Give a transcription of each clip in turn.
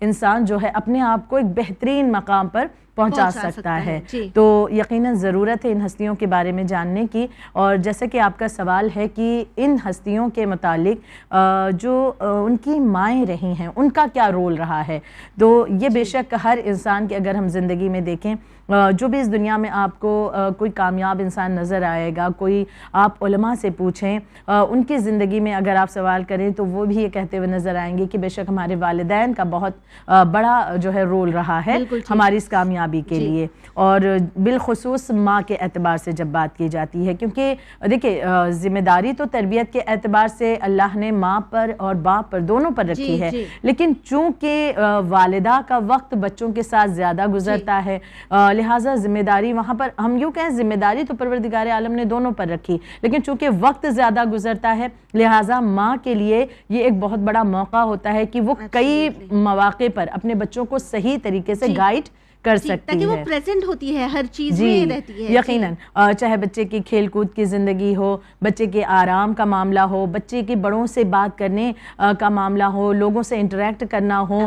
انسان جو ہے اپنے آپ کو ایک بہترین مقام پر پہنچا سکتا ہے. تو یقیناً ضرورت ہے ان ہستیوں کے بارے میں جاننے کی. اور جیسے کہ آپ کا سوال ہے کہ ان ہستیوں کے متعلق جو ان کی مائیں رہی ہیں ان کا کیا رول رہا ہے، تو یہ بے شک ہر انسان کی اگر ہم زندگی میں دیکھیں جو بھی اس دنیا میں آپ کو کوئی کامیاب انسان نظر آئے گا، کوئی آپ علماء سے پوچھیں ان کی زندگی میں اگر آپ سوال کریں تو وہ بھی یہ کہتے ہوئے نظر آئیں گے کہ بے شک ہمارے والدین کا بہت بڑا جو ہے رول رہا ہے ہماری اس کامیابی کے لیے. اور بالخصوص ماں کے اعتبار سے جب بات کی جاتی ہے، کیونکہ دیکھیں ذمہ داری تو تربیت کے اعتبار سے اللہ نے ماں پر اور باپ پر دونوں پر رکھی ہے، لیکن چونکہ والدہ کا وقت بچوں کے ساتھ زیادہ گزرتا ہے لہٰذا ذمہ داری وہاں پر ہم یوں کہیں ذمہ داری تو پروردگار عالم نے دونوں پر رکھی، لیکن چونکہ وقت زیادہ گزرتا ہے لہٰذا ماں کے لیے یہ ایک بہت بڑا موقع ہوتا ہے کہ وہ کئی مواقع پر اپنے بچوں کو صحیح طریقے سے گائیڈ کر سکتی ہے، تاکہ وہ پریزنٹ ہوتی ہے، ہر چیز میں رہتی ہے. یقیناً چاہے بچے کی کھیل کود کی زندگی ہو، بچے کے آرام کا معاملہ ہو، بچے کے بڑوں سے بات کرنے کا معاملہ ہو، لوگوں سے انٹریکٹ کرنا ہو،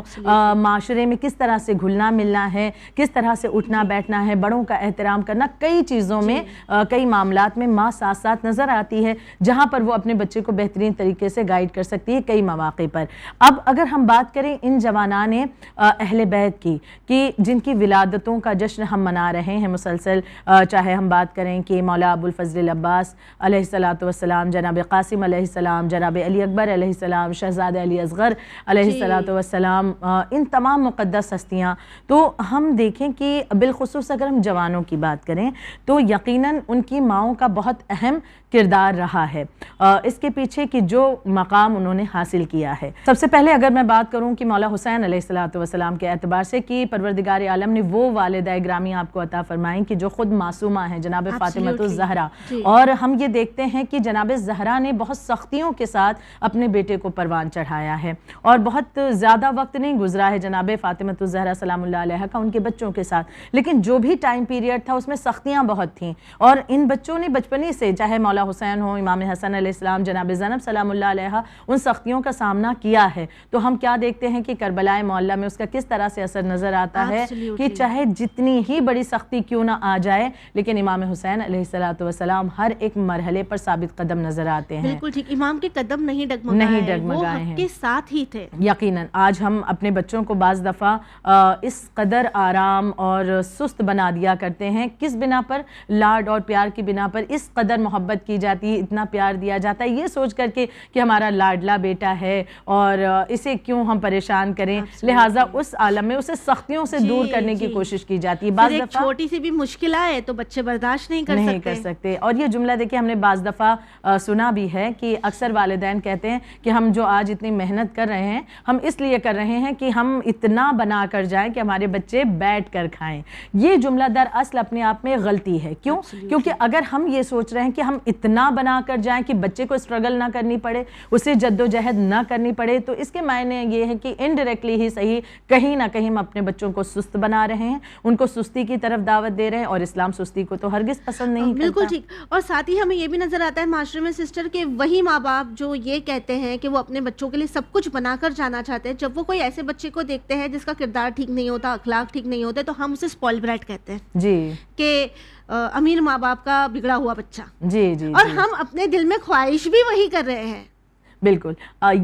معاشرے میں کس طرح سے گھلنا ملنا ہے، کس طرح سے اٹھنا بیٹھنا ہے، بڑوں کا احترام کرنا، کئی چیزوں میں کئی معاملات میں ماں ساتھ ساتھ نظر آتی ہے جہاں پر وہ اپنے بچے کو بہترین طریقے سے گائیڈ کر سکتی ہے کئی مواقع پر. اب اگر ہم بات کریں ان جوانان اہل بیت کی کہ جن کی ولادتوں کا جشن ہم منا رہے ہیں مسلسل، چاہے ہم بات کریں کہ مولا ابو الفضل عباس علیہ السلام، جناب قاسم علیہ السلام، جناب علی اکبر علیہ السلام، شہزادہ علی اصغر علیہ السلام، ان تمام مقدس ہستیاں. تو ہم دیکھیں کہ بالخصوص اگر ہم جوانوں کی بات کریں تو یقیناً ان کی ماؤں کا بہت اہم کردار رہا ہے اس کے پیچھے کہ جو مقام انہوں نے حاصل کیا ہے. سب سے پہلے اگر میں بات کروں کہ مولا حسین علیہ السلام کے اعتبار سے کہ پروردگار عالم نے وہ والدہ گرامی آپ کو عطا فرمائیں کہ جو خود معصومہ ہیں، جناب فاطمہ الزہرا. اور ہم یہ دیکھتے ہیں کہ جناب زہرا نے بہت سختیوں کے ساتھ اپنے بیٹے کو پروان چڑھایا ہے اور بہت زیادہ وقت نہیں گزرا ہے جناب فاطمہ الزہرا سلام اللہ علیہ کا ان کے بچوں کے ساتھ، لیکن جو بھی ٹائم پیریڈ تھا اس میں سختیاں بہت تھیں اور ان بچوں نے بچپنی سے چاہے مولا حسین ہو، امام حسن علیہ السلام، جناب زینب سلام اللہ علیہ، ان سختیوں کا سامنا کیا ہے. تو ہم کیا دیکھتے ہیں کہ کربلا معلیٰ میں اس کا کس طرح سے اثر نظر آتا ہے کہ چاہے جتنی ہی بڑی سختی کیوں نہ آ جائے لیکن امام حسین علیہ السلام ہر ایک مرحلے پر ثابت قدم نظر آتے ہیں. بالکل ٹھیک، امام کے قدم نہیں ڈگمگائے ہیں، وہ حق کے ساتھ ہی تھے. یقیناً آج ہم اپنے بچوں کو بعض دفعہ اس قدر آرام اور سست بنا دیا کرتے ہیں، کس بنا پر؟ لاڈ اور پیار کی بنا پر اس قدر محبت کی جاتی ہے، اتنا پیار دیا جاتا ہے یہ سوچ کر کے کہ ہمارا لاڈلا بیٹا ہے اور اسے کیوں ہم پریشان کریں، لہٰذا اس عالم میں اسے سختیوں سے دور کرنے کی کوشش کی جاتی ہے. بعض دفعہ چھوٹی سی بھی مشکل آئے تو بچے برداشت نہیں کر سکتے. اور یہ جملہ دیکھیں ہم نے بعض دفعہ سنا بھی ہے کہ اکثر والدین کہتے ہیں کہ ہم جو آج اتنی محنت کر رہے ہیں ہم اس لیے کر رہے ہیں کہ ہم اتنا بنا کر جائیں کہ ہمارے بچے بیٹھ کر کھائیں. یہ جملہ در اصل اپنے آپ میں غلطی ہے. کیوں؟ کیونکہ اگر ہم یہ سوچ رہے ہیں کہ ہم اتنا بنا کر جائیں کہ بچے کو اسٹرگل نہ کرنی پڑے، اسے جد و جہد نہ کرنی پڑے، تو اس کے معنی یہ ہے کہ انڈائریکٹلی ہی صحیح کہیں نہ کہیں ہم اپنے بچوں کو سست بنا رہے ہیں، ان کو سستی کی طرف دعوت دے رہے ہیں اور اسلام سستی کو تو ہرگز پسند نہیں کرتا. بالکل ٹھیک. اور ساتھ ہی ہمیں یہ بھی نظر آتا ہے معاشرے میں سسٹر کہ وہی ماں باپ جو یہ کہتے ہیں کہ وہ اپنے بچوں کے لیے سب کچھ بنا کر جانا چاہتے ہیں، جب وہ کوئی ایسے بچے کو دیکھتے ہیں جس کا کردار ٹھیک نہیں ہوتا، اخلاق ٹھیک نہیں ہوتے، تو ہم اسے اسپوائل برائٹ کہتے ہیں جی کہ امیر ماں باپ کا بگڑا ہوا بچہ. جی جی. اور ہم اپنے دل میں خواہش بھی وہی کر رہے ہیں. بالکل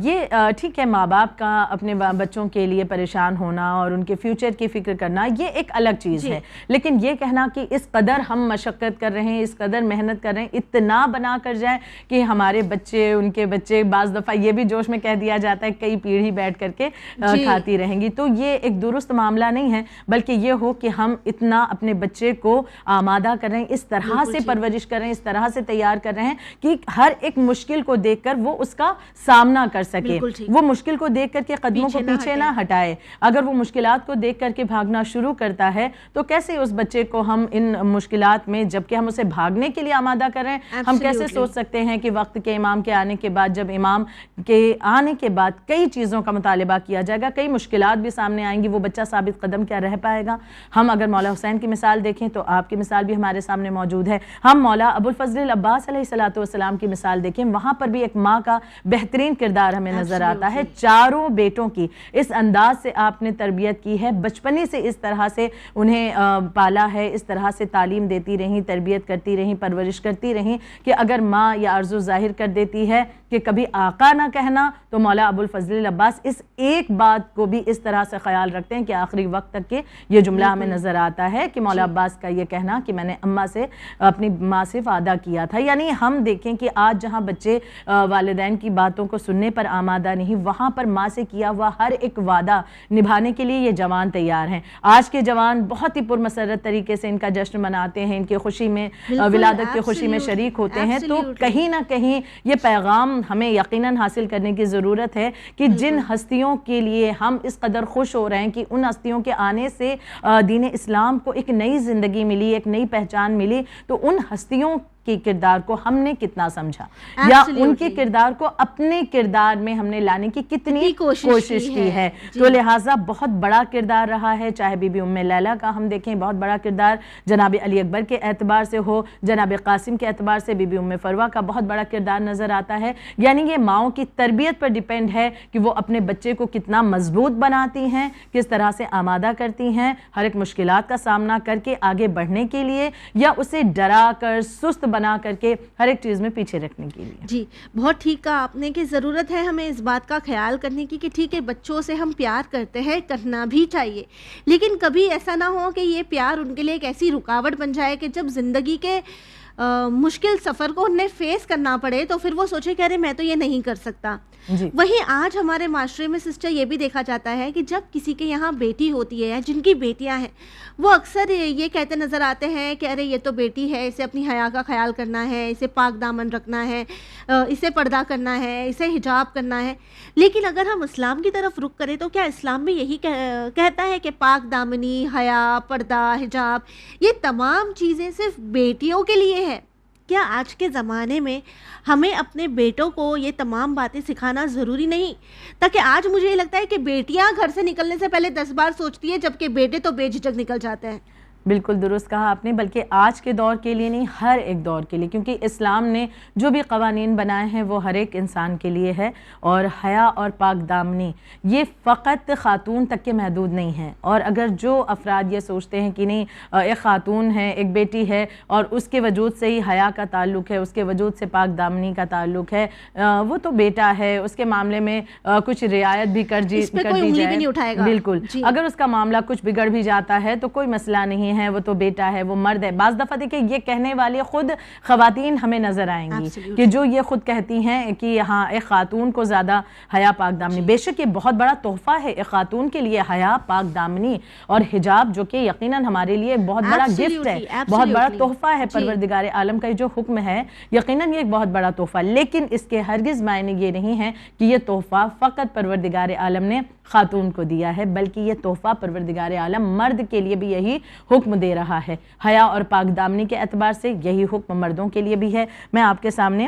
یہ ٹھیک ہے، ماں باپ کا اپنے بچوں کے لیے پریشان ہونا اور ان کے فیوچر کی فکر کرنا یہ ایک الگ چیز ہے، لیکن یہ کہنا کہ اس قدر ہم مشقت کر رہے ہیں، اس قدر محنت کر رہے ہیں، اتنا بنا کر جائیں کہ ہمارے بچے ان کے بچے، بعض دفعہ یہ بھی جوش میں کہہ دیا جاتا ہے کئی پیڑھی بیٹھ کر کے کھاتی رہیں گی، تو یہ ایک درست معاملہ نہیں ہے. بلکہ یہ ہو کہ ہم اتنا اپنے بچے کو آمادہ کر رہے ہیں، اس طرح سے پرورش کر رہے ہیں، اس طرح سے تیار کر رہے ہیں کہ ہر ایک مشکل کو دیکھ کر وہ اس کا سامنا کر سکے، وہ مشکل کو دیکھ کر کے قدموں کو پیچھے نہ ہٹائے. اگر وہ مشکلات کو دیکھ کر کے بھاگنا شروع کرتا ہے تو کیسے اس بچے کو ہم ان مشکلات میں، جبکہ ہم اسے بھاگنے کے لیے آمادہ کر رہے ہیں، ہم کیسے سوچ سکتے ہیں کہ وقت کے امام کے آنے کے بعد، جب امام کے آنے کے بعد کئی چیزوں کا مطالبہ کیا جائے گا، کئی مشکلات بھی سامنے آئیں گی، وہ بچہ ثابت قدم کیا رہ پائے گا؟ ہم اگر مولا حسین کی مثال دیکھیں تو آپ کی مثال بھی ہمارے سامنے موجود ہے. ہم مولا ابو الفضل عباس علیہ السلام کی مثال دیکھیں، وہاں پر بھی ایک ماں کا بہترین کردار ہمیں نظر آتا ہے. چاروں بیٹوں کی اس انداز سے آپ نے تربیت کی ہے, بچپنے سے اس طرح سے انہیں پالا ہے, اس طرح سے تعلیم دیتی رہیں, تربیت کرتی رہیں, پرورش کرتی رہیں کہ اگر ماں یا آرزو ظاہر کر دیتی ہے کہ کبھی آقا نہ کہنا, تو مولا ابو الفضل عباس اس ایک بات کو بھی اس طرح سے خیال رکھتے ہیں کہ آخری وقت تک کہ یہ جملہ ہمیں نظر آتا ہے کہ مولا عباس کا یہ کہنا کہ میں نے اماں سے, اپنی ماں سے وعدہ کیا تھا. یعنی ہم دیکھیں کہ آج جہاں بچے والدین کی باتوں کو سننے پر آمادہ نہیں, وہاں پر ماں سے کیا ہوا ہر ایک وعدہ نبھانے کے لیے یہ جوان تیار ہیں. آج کے جوان بہت ہی پرمسرت طریقے سے ان کا جشن مناتے ہیں, ان کی خوشی میں, ولادت کی خوشی میں شریک ہوتے ہیں. تو کہیں نہ کہیں یہ پیغام ہمیں یقیناً حاصل کرنے کی ضرورت ہے کہ جن ہستیوں کے لیے ہم اس قدر خوش ہو رہے ہیں کہ ان ہستیوں کے آنے سے دین اسلام کو ایک نئی زندگی ملی, ایک نئی پہچان ملی, تو ان ہستیوں کی کردار کو ہم نے کتنا سمجھا, یا ان کے کردار کو اپنے کردار میں ہم نے لانے کی کتنی کوشش کی ہے. تو لہٰذا بہت بڑا کردار رہا ہے, چاہے بی بی ام لیلہ کا ہم دیکھیں, بہت بڑا کردار جناب علی اکبر کے اعتبار سے ہو, جناب قاسم کے اعتبار سے بی بی ام فروہ کا بہت بڑا کردار نظر آتا ہے. یعنی یہ ماؤں کی تربیت پر ڈیپینڈ ہے کہ وہ اپنے بچے کو کتنا مضبوط بناتی ہیں, کس طرح سے آمادہ کرتی ہیں ہر ایک مشکلات کا سامنا کر کے آگے بڑھنے کے لیے, یا اسے ڈرا کر سست بنا کر کے ہر ایک چیز میں پیچھے رکھنے کے لیے. جی بہت ٹھیک کہا آپ نے کہ ضرورت ہے ہمیں اس بات کا خیال کرنے کی کہ ٹھیک ہے بچوں سے ہم پیار کرتے ہیں, کرنا بھی چاہیے, لیکن کبھی ایسا نہ ہو کہ یہ پیار ان کے لیے ایک ایسی رکاوٹ بن جائے کہ جب زندگی کے مشکل سفر کو انہیں فیس کرنا پڑے تو پھر وہ سوچے کہ ارے میں تو یہ نہیں کر سکتا. وہیں آج ہمارے معاشرے میں سسٹر یہ بھی دیکھا جاتا ہے کہ جب کسی کے یہاں بیٹی ہوتی ہے یا جن کی بیٹیاں ہیں, وہ اکثر یہ کہتے نظر آتے ہیں کہ ارے یہ تو بیٹی ہے, اسے اپنی حیا کا خیال کرنا ہے, اسے پاک دامن رکھنا ہے, اسے پردہ کرنا ہے, اسے حجاب کرنا ہے. لیکن اگر ہم اسلام کی طرف رخ کریں تو کیا اسلام بھی یہی کہتا ہے کہ پاک دامنی, حیا, پردہ, حجاب یہ تمام چیزیں صرف بیٹیوں کے لیے ہے؟ کیا آج کے زمانے میں ہمیں اپنے بیٹوں کو یہ تمام باتیں سکھانا ضروری نہیں؟ تاکہ آج مجھے یہ لگتا ہے کہ بیٹیاں گھر سے نکلنے سے پہلے 10 بار سوچتی ہے, جبکہ بیٹے تو بے جھجک نکل جاتے ہیں. بالکل درست کہا آپ نے, بلکہ آج کے دور کے لیے نہیں, ہر ایک دور کے لیے, کیونکہ اسلام نے جو بھی قوانین بنائے ہیں وہ ہر ایک انسان کے لیے ہے. اور حیا اور پاک دامنی یہ فقط خاتون تک کے محدود نہیں ہیں. اور اگر جو افراد یہ سوچتے ہیں کہ نہیں ایک خاتون ہے, ایک بیٹی ہے اور اس کے وجود سے ہی حیا کا تعلق ہے, اس کے وجود سے پاک دامنی کا تعلق ہے, وہ تو بیٹا ہے, اس کے معاملے میں کچھ رعایت بھی کر دی جائے, بالکل اگر اس کا معاملہ کچھ بگڑ بھی جاتا ہے تو کوئی مسئلہ نہیں ہے, وہ تو بیٹا ہے, وہ مرد ہے. بعض دفعہ دیکھیں یہ کہنے والے خود خواتین ہمیں نظر آئیں گی کہ جو یہ خود کہتی ہیں کہ ہاں ایک خاتون کو زیادہ حیا پاک دامنی. بے شک یہ بہت بڑا تحفہ ہے ایک خاتون کے لیے, حیا, پاک دامنی اور حجاب, جو کہ یقیناً ہمارے لیے بہت بڑا گفٹ ہے, بہت بڑا تحفہ ہے. پروردگار عالم کا جو حکم ہے یقیناً یہ ایک بہت بڑا تحفہ, لیکن اس کے ہرگز معنی یہ نہیں ہے کہ یہ تحفہ فقط پروردگار عالم نے خاتون کو دیا ہے, بلکہ یہ تحفہ پروردگار عالم مرد کے لیے بھی یہی حکم دے رہا ہے. حیا اور پاک دامنی کے اعتبار سے یہی حکم مردوں کے لیے بھی ہے. میں آپ کے سامنے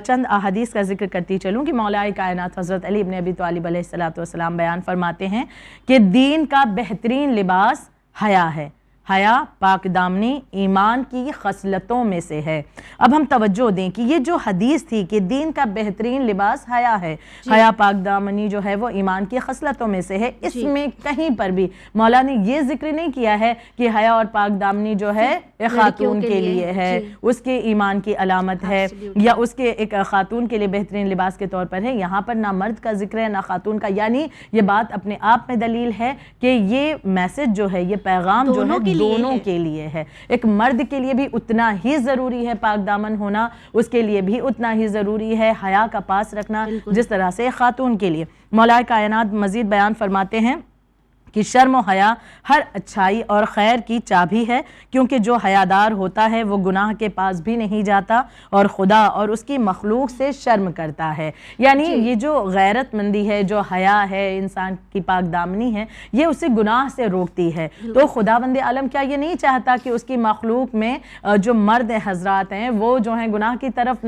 چند احادیث کا ذکر کرتی چلوں کہ مولا کائنات حضرت علی ابن ابی طالب علیہ السلام بیان فرماتے ہیں کہ دین کا بہترین لباس حیا ہے. حیا پاک دامنی ایمان کی خصلتوں میں سے ہے. اب ہم توجہ دیں کہ یہ جو حدیث تھی کہ دین کا بہترین لباس حیا ہے, حیا پاک دامنی جو ہے وہ ایمان کی خصلتوں میں سے ہے, اس میں کہیں پر بھی مولا نے یہ ذکر نہیں کیا ہے کہ حیا اور پاک دامنی جو ہے ایک خاتون کے لیے ہے, اس کے ایمان کی علامت ہے, یا اس کے ایک خاتون کے لیے بہترین لباس کے طور پر ہے. یہاں پر نہ مرد کا ذکر ہے نہ خاتون کا, یعنی یہ بات اپنے آپ میں دلیل ہے کہ یہ میسج جو ہے, یہ پیغام جو ہے دونوں کے لیے ہے. ایک مرد کے لیے بھی اتنا ہی ضروری ہے پاک دامن ہونا, اس کے لیے بھی اتنا ہی ضروری ہے حیا کا پاس رکھنا جس طرح سے خاتون کے لیے. مولا کائنات مزید بیان فرماتے ہیں کہ شرم و حیا ہر اچھائی اور خیر کی چابی ہے, کیونکہ جو حیادار ہوتا ہے وہ گناہ کے پاس بھی نہیں جاتا اور خدا اور اس کی مخلوق سے شرم کرتا ہے. یعنی یہ جو غیرت مندی ہے, جو حیا ہے, انسان کی پاک دامنی ہے, یہ اسے گناہ سے روکتی ہے. تو خداوند عالم کیا یہ نہیں چاہتا کہ اس کی مخلوق میں جو مرد حضرات ہیں وہ جو ہیں گناہ کی طرف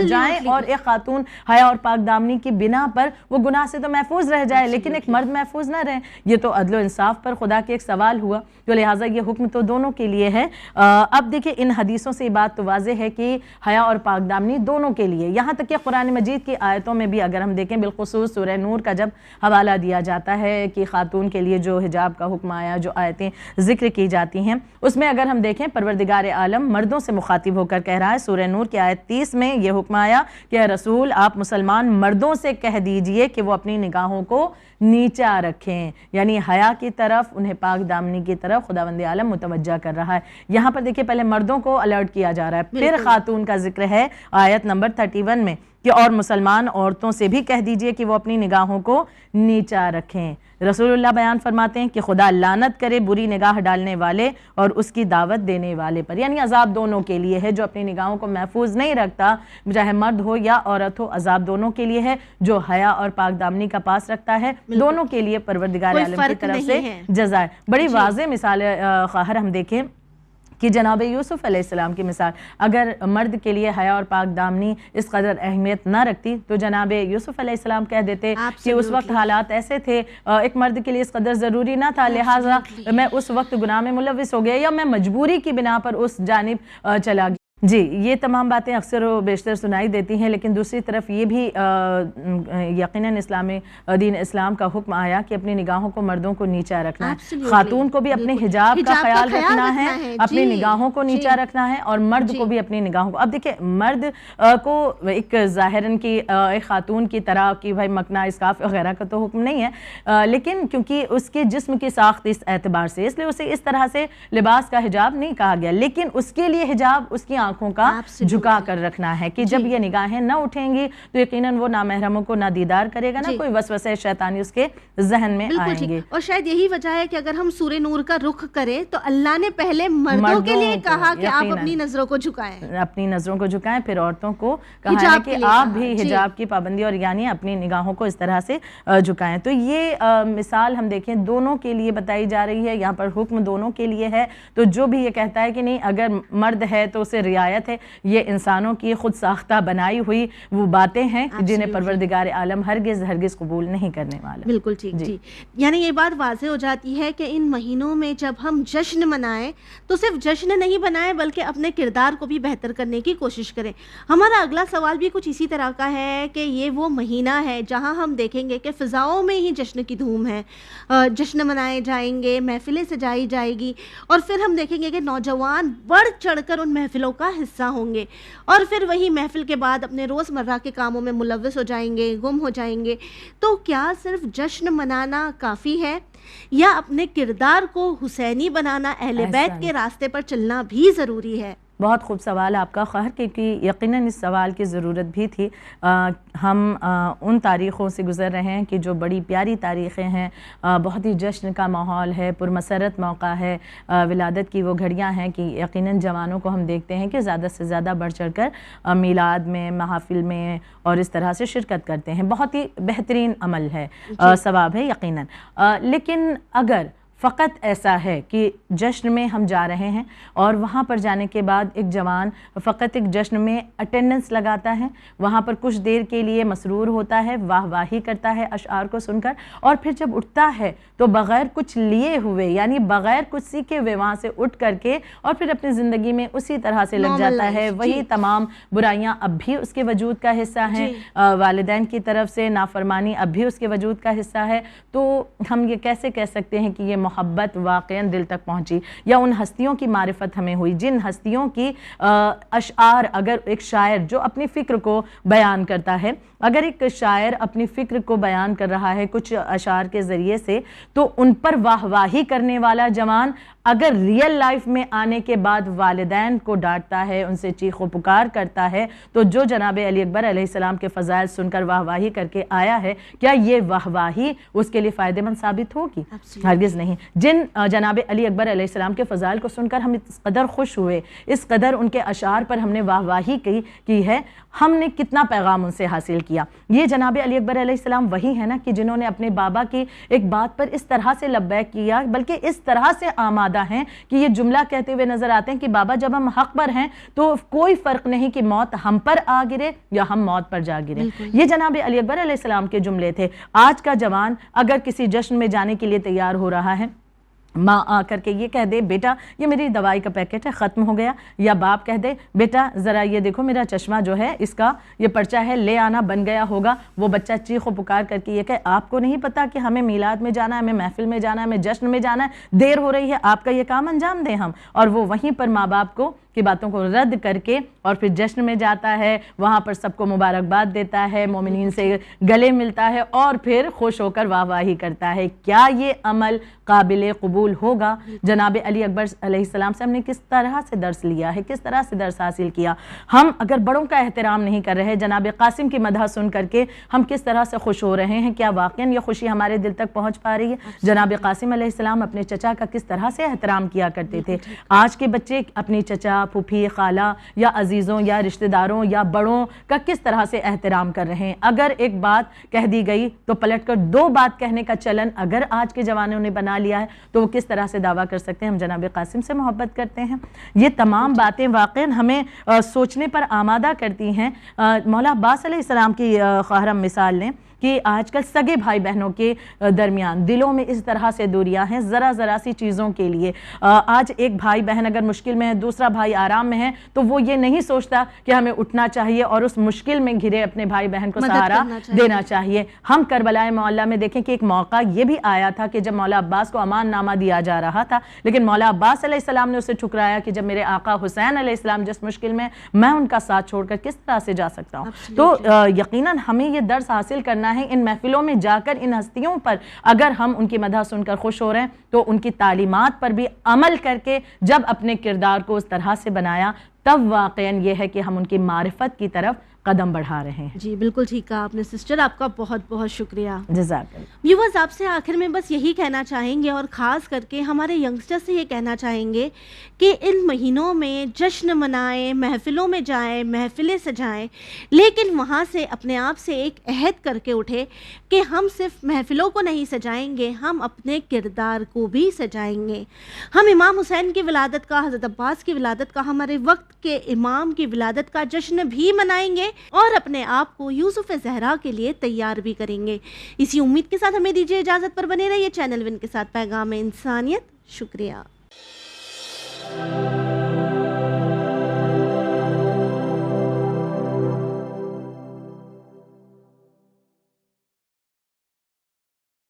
جائیں, اور ایک خاتون حیا اور پاک دامنی کی بنا پر وہ گناہ سے تو محفوظ رہ جائے لیکن ایک مرد محفوظ نہ رہے؟ یہ تو عدل و انصاف پر خدا کے ایک سوال ہوا، تو لہٰذا یہ حکم تو دونوں کے لیے ہے۔ اب دیکھیں ان حدیثوں سے یہ بات تو واضح ہے کہ حیا اور پاک دامنی دونوں کے لیے، یہاں تک کہ قرآن مجید کی آیتوں میں بھی اگر ہم دیکھیں، بالخصوص سورہ نور کا جب حوالہ دیا جاتا ہے کہ خاتون کے لیے جو حجاب کا حکم آیا، جو آیتیں ذکر کی جاتی ہیں، اس میں اگر ہم دیکھیں پروردگار عالم مردوں سے مخاطب ہو کر کہہ رہا ہے، سورہ نور کی آیت 30 میں یہ حکم آیا کہ اے رسول آپ مسلمان مردوں سے کہہ دیجئے کہ وہ اپنی نگاہوں کو نیچا رکھیں، یعنی حیا کی طرف، انہیں پاک دامنی کی طرف خداوند عالم متوجہ کر رہا ہے۔ یہاں پر دیکھیں پہلے مردوں کو الرٹ کیا جا رہا ہے، پھر خاتون کا ذکر ہے آیت نمبر 31 میں کہ اور مسلمان عورتوں سے بھی کہہ دیجئے کہ وہ اپنی نگاہوں کو نیچا رکھیں۔ رسول اللہ بیان فرماتے ہیں کہ خدا لعنت کرے بری نگاہ ڈالنے والے اور اس کی دعوت دینے والے پر، یعنی عذاب دونوں کے لیے ہے۔ جو اپنی نگاہوں کو محفوظ نہیں رکھتا، چاہے مرد ہو یا عورت ہو، عذاب دونوں کے لیے ہے۔ جو حیا اور پاک دامنی کا پاس رکھتا ہے، دونوں کے لیے پروردگار عالم کی طرف سے جزا ہے۔ بڑی واضح مثال خواہر ہم دیکھیں کہ جناب یوسف علیہ السلام کی مثال، اگر مرد کے لیے حیا اور پاک دامنی اس قدر اہمیت نہ رکھتی تو جناب یوسف علیہ السلام کہہ دیتے کہ اس وقت حالات ایسے تھے، ایک مرد کے لیے اس قدر ضروری نہ تھا، لہٰذا میں اس وقت گناہ میں ملوث ہو گیا یا میں مجبوری کی بنا پر اس جانب چلا گیا۔ جی، یہ تمام باتیں اکثر و بیشتر سنائی دیتی ہیں، لیکن دوسری طرف یہ بھی یقیناً اسلامی دین اسلام کا حکم آیا کہ اپنی نگاہوں کو مردوں کو نیچا رکھنا ہے، خاتون کو بھی اپنے حجاب کا خیال رکھنا ہے، اپنی نگاہوں کو نیچا رکھنا ہے، اور مرد کو بھی اپنی نگاہوں کو۔ اب دیکھیں مرد کو ایک ظاہراً کی ایک خاتون کی طرح کہ بھائی مکنا اسکارف وغیرہ کا تو حکم نہیں ہے، لیکن کیونکہ اس کے جسم کی ساخت اس اعتبار سے، اس لیے اسے اس طرح سے لباس کا حجاب نہیں کہا گیا، لیکن اس کے لیے حجاب اس کی آنکھوں کا جھکا کر رکھنا ہے کہ جب یہ نگاہیں نہ اٹھیں گی تو یقیناً وہ نامحرموں کو نہ دیدار کرے گا، نہ کوئی وسوسے شیطانی اس کے ذہن میں آئیں گے۔ اور شاید یہی وجہ ہے کہ اگر ہم سورہ نور کا رخ کریں تو اللہ نے پہلے مردوں کے لیے کہا کہ آپ اپنی نظروں کو جھکائیں، اپنی نظروں کو جھکائیں، پھر عورتوں کو کہا ہے کہ آپ بھی حجاب کی پابندی اور یعنی اپنی نگاہوں کو اس طرح سے جھکائیں۔ تو یہ مثال ہم دیکھیں دونوں کے لیے بتائی جا رہی ہے، یہاں پر حکم دونوں کے لیے ہے۔ تو جو بھی یہ کہتا ہے کہ نہیں اگر مرد ہے تو اسے رعایت ہے، یہ انسانوں کی خود ساختہ بنائی ہوئی وہ باتیں ہیں جنہیں پروردگار عالم ہرگز قبول نہیں کرنے والا۔ بالکل ٹھیک جی، یعنی یہ بات واضح ہو جاتی ہے کہ ان مہینوں میں جب ہم جشن منائیں تو صرف جشن نہیں بنائیں بلکہ اپنے کردار کو بھی بہتر کرنے کی کوشش کریں۔ ہمارا اگلا سوال بھی کچھ اسی طرح کا ہے کہ یہ وہ مہینہ ہے جہاں ہم دیکھیں گے کہ فضاؤں میں ہی جشن کی دھوم ہے، جشن منائے جائیں گے، محفلیں سجائی جائے گی، اور پھر ہم دیکھیں گے کہ نوجوان بڑھ چڑھ کر ان محفلوں کا حصہ ہوں گے، اور پھر وہی محفل کے بعد اپنے روزمرہ کے کاموں میں ملوث ہو جائیں گے، گم ہو جائیں گے۔ تو کیا صرف جشن منانا کافی ہے یا اپنے کردار کو حسینی بنانا، اہل بیت کے راستے پر چلنا بھی ضروری ہے؟ بہت خوب سوال آپ کا خواہر، کیونکہ یقیناً اس سوال کی ضرورت بھی تھی۔ ہم ان تاریخوں سے گزر رہے ہیں کہ جو بڑی پیاری تاریخیں ہیں، بہت ہی جشن کا ماحول ہے، پرمسرت موقع ہے، ولادت کی وہ گھڑیاں ہیں کہ یقیناً جوانوں کو ہم دیکھتے ہیں کہ زیادہ سے زیادہ بڑھ چڑھ کر میلاد میں، محافل میں اور اس طرح سے شرکت کرتے ہیں۔ بہت ہی بہترین عمل ہے، ثواب ہے یقیناً، لیکن اگر فقط ایسا ہے کہ جشن میں ہم جا رہے ہیں اور وہاں پر جانے کے بعد ایک جوان فقط ایک جشن میں اٹینڈنس لگاتا ہے، وہاں پر کچھ دیر کے لیے مسرور ہوتا ہے، واہ واہی کرتا ہے اشعار کو سن کر، اور پھر جب اٹھتا ہے تو بغیر کچھ لیے ہوئے، یعنی بغیر کچھ سیکھے ہوئے وہاں سے اٹھ کر کے اور پھر اپنی زندگی میں اسی طرح سے لگ جاتا ہے، وہی تمام برائیاں اب بھی اس کے وجود کا حصہ ہیں، والدین کی طرف سے نافرمانی اب بھی اس کے وجود کا حصہ ہے، تو ہم یہ کیسے کہہ سکتے ہیں کہ یہ محبت واقعاً دل تک پہنچی یا ان ہستیوں کی معرفت ہمیں ہوئی جن ہستیوں کی اشعار، اگر ایک شاعر جو اپنی فکر کو بیان کرتا ہے، اگر ایک شاعر اپنی فکر کو بیان کر رہا ہے کچھ اشعار کے ذریعے سے، تو ان پر واہ واہی کرنے والا جوان اگر ریئل لائف میں آنے کے بعد والدین کو ڈانٹتا ہے، ان سے چیخ و پکار کرتا ہے، تو جو جناب علی اکبر علیہ السلام کے فضائل سن کر واہ واہی کر کے آیا ہے، کیا یہ واہ واہی اس کے لیے فائدہ مند ثابت ہوگی؟ ہرگز نہیں۔ جن جناب علی اکبر علیہ السلام کے فضائل کو سن کر ہم اس قدر خوش ہوئے، اس قدر ان کے اشعار پر ہم نے واہ واہی کی ہے، ہم نے کتنا پیغام ان سے حاصل کیا. یہ جناب علی اکبر علیہ السلام وہی ہے نا کہ جنہوں نے اپنے بابا کی ایک بات پر اس طرح سے لبیک کیا, بلکہ اس طرح سے آمادہ ہیں کہ یہ جملہ کہتے ہوئے نظر آتے ہیں کہ بابا جب ہم حق پر ہیں تو کوئی فرق نہیں کہ موت ہم پر آ گرے یا ہم موت پر جا گرے. یہ جناب علی اکبر علیہ السلام کے جملے تھے. آج کا جوان اگر کسی جشن میں جانے کے لیے تیار ہو رہا ہے, ماں آ کر کے یہ کہہ دے بیٹا یہ میری دوائی کا پیکٹ ہے ختم ہو گیا, یا باپ کہہ دے بیٹا ذرا یہ دیکھو میرا چشمہ جو ہے اس کا یہ پرچہ ہے لے آنا بن گیا ہوگا, وہ بچہ چیخ و پکار کر کے یہ کہ آپ کو نہیں پتا کہ ہمیں میلاد میں جانا ہے, ہمیں محفل میں جانا ہے, ہمیں جشن میں جانا ہے, دیر ہو رہی ہے, آپ کا یہ کام انجام دیں ہم. اور وہ وہیں پر ماں باپ کو کی باتوں کو رد کر کے اور پھر جشن میں جاتا ہے, وہاں پر سب کو مبارکباد دیتا ہے, مومنین سے گلے ملتا ہے اور پھر خوش ہو کر واہ واہی کرتا ہے. کیا یہ عمل قابل قبول ہوگا؟ جناب علی اکبر علیہ السلام سے ہم نے کس طرح سے درس لیا ہے, کس طرح سے درس حاصل کیا. ہم اگر بڑوں کا احترام نہیں کر رہے, جناب قاسم کی مدح سن کر کے ہم کس طرح سے خوش ہو رہے ہیں, کیا واقعاً یہ خوشی ہمارے دل تک پہنچ پا رہی ہے؟ جناب قاسم علیہ السلام اپنے چچا کا کس طرح سے احترام کیا کرتے تھے. آج کے بچے اپنی چچا, پھوپھی, خالہ یا عزیزوں یا رشتہ داروں یا بڑوں کا کس طرح سے احترام کر رہے ہیں. اگر ایک بات کہہ دی گئی تو پلٹ کر دو بات کہنے کا چلن اگر آج کے جوانوں نے بنا لیا ہے تو وہ کس طرح سے دعویٰ کر سکتے ہیں ہم جناب قاسم سے محبت کرتے ہیں. یہ تمام باتیں واقعاً ہمیں سوچنے پر آمادہ کرتی ہیں. مولا عباس علیہ السلام کی خواہر مثال لیں کہ آج کل سگے بھائی بہنوں کے درمیان دلوں میں اس طرح سے دوریاں ہیں ذرا ذرا سی چیزوں کے لیے. آج ایک بھائی بہن اگر مشکل میں ہے, دوسرا بھائی آرام میں ہے, تو وہ یہ نہیں سوچتا کہ ہمیں اٹھنا چاہیے اور اس مشکل میں گھرے اپنے بھائی بہن کو سہارا دینا چاہیے. ہم کربلا معلیٰ میں دیکھیں کہ ایک موقع یہ بھی آیا تھا کہ جب مولا عباس کو امان نامہ دیا جا رہا تھا, لیکن مولا عباس علیہ السلام نے اسے ٹھکرایا کہ جب میرے آقا حسین علیہ السلام جس مشکل میں ان کا ساتھ چھوڑ کر کس طرح سے جا سکتا ہوں. تو یقیناً ہمیں یہ درس حاصل کرنا ہے. ان محفلوں میں جا کر ان ہستیوں پر اگر ہم ان کی مدح سن کر خوش ہو رہے ہیں تو ان کی تعلیمات پر بھی عمل کر کے جب اپنے کردار کو اس طرح سے بنایا تب واقعاً یہ ہے کہ ہم ان کی معرفت کی طرف قدم بڑھا رہے ہیں. جی بالکل ٹھیک کہا آپ نے سسٹر, آپ کا بہت بہت شکریہ. جزاک اللہ. ویورز آپ سے آخر میں بس یہی کہنا چاہیں گے اور خاص کر کے ہمارے ینگسٹر سے یہ کہنا چاہیں گے کہ ان مہینوں میں جشن منائیں, محفلوں میں جائیں, محفلیں سجائیں, لیکن وہاں سے اپنے آپ سے ایک عہد کر کے اٹھے کہ ہم صرف محفلوں کو نہیں سجائیں گے, ہم اپنے کردار کو بھی سجائیں گے. ہم امام حسین کی ولادت کا, حضرت عباس کی ولادت کا, ہمارے وقت کے امام کی ولادت کا جشن بھی منائیں گے اور اپنے آپ کو یوسف زہرا کے لیے تیار بھی کریں گے. اسی امید کے ساتھ ہمیں دیجیے اجازت, پر بنے رہیے چینل ون کے ساتھ پیغام انسانیت. شکریہ.